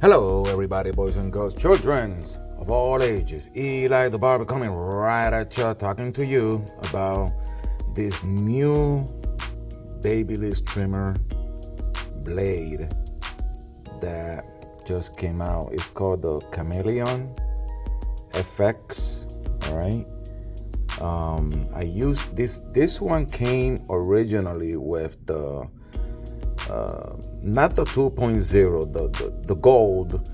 Hello, everybody, boys and girls, children of all ages. Eli the Barber coming right at you, talking to you about this new Babyliss trimmer blade that just came out. It's called the Chameleon FX. All right. I used this one came originally with the not the 2.0, the gold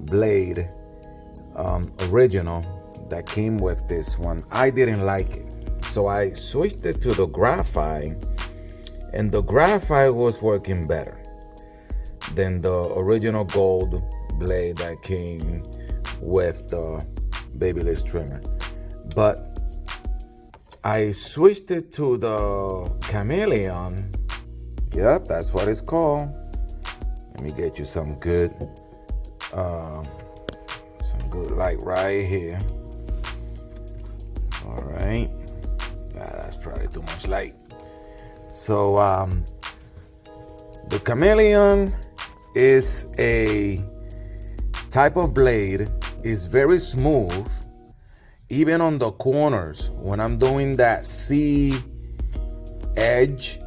blade original that came with this one. I didn't like it, so I switched it to the Graphite, and the Graphite was working better than the original gold blade that came with the Babyliss trimmer. But I switched it to the Chameleon. Yep, that's what it's called. Let me get you some good light right here. All right. That's probably too much light. So the Chameleon is a type of blade. It's very smooth, even on the corners. When I'm doing that C edge,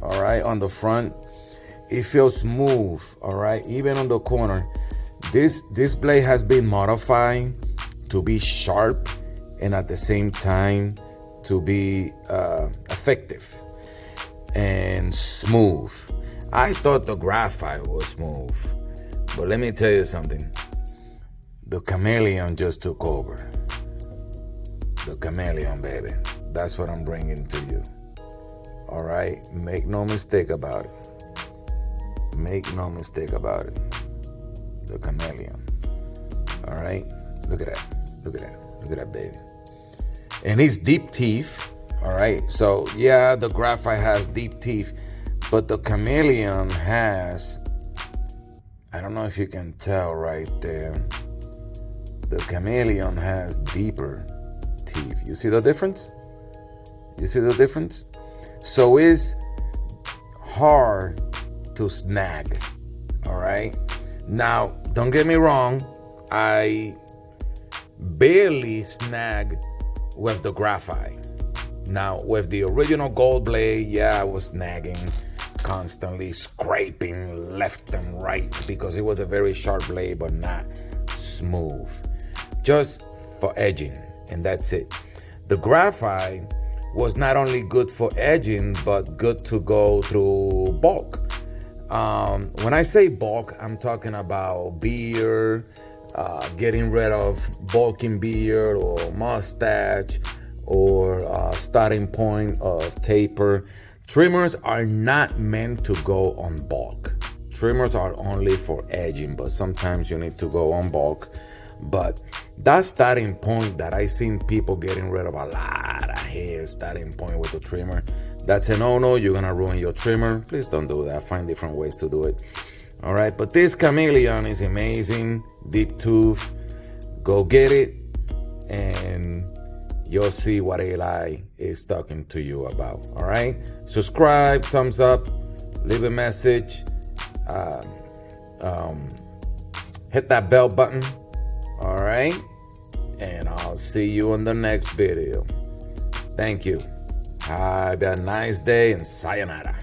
all right, on the front, it feels smooth, all right, even on the corner. This blade has been modified to be sharp and at the same time to be effective and smooth. I thought the Graphite was smooth, but let me tell you something. The Chameleon just took over. The Chameleon, baby. That's what I'm bringing to you. All right, make no mistake about it. Make no mistake about it. The Chameleon. All right, look at that. Look at that. Look at that, baby. And he's deep teeth. All right, so yeah, the Graphite has deep teeth, but the Chameleon has, I don't know if you can tell right there, the Chameleon has deeper teeth. You see the difference? You see the difference? So it's hard to snag, all right? Now, don't get me wrong, I barely snag with the Graphite. Now, with the original gold blade, yeah, I was snagging, constantly scraping left and right because it was a very sharp blade, but not smooth. Just for edging, and that's it. The Graphite was not only good for edging, but good to go through bulk. When I say bulk, I'm talking about beard, getting rid of bulking beard or mustache, or starting point of taper. Trimmers are not meant to go on bulk. Trimmers are only for edging, but sometimes you need to go on bulk. But that starting point that I seen people getting rid of a lot of hair, starting point with the trimmer, that's a no-no. You're gonna ruin your trimmer. Please don't do that. Find different ways to do it. All right, but this Chameleon is amazing. Deep tooth. Go get it, and you'll see what Eli is talking to you about. All right, subscribe, thumbs up, leave a message, hit that bell button. All right, and I'll see you on the next video. Thank you. Have a nice day and sayonara.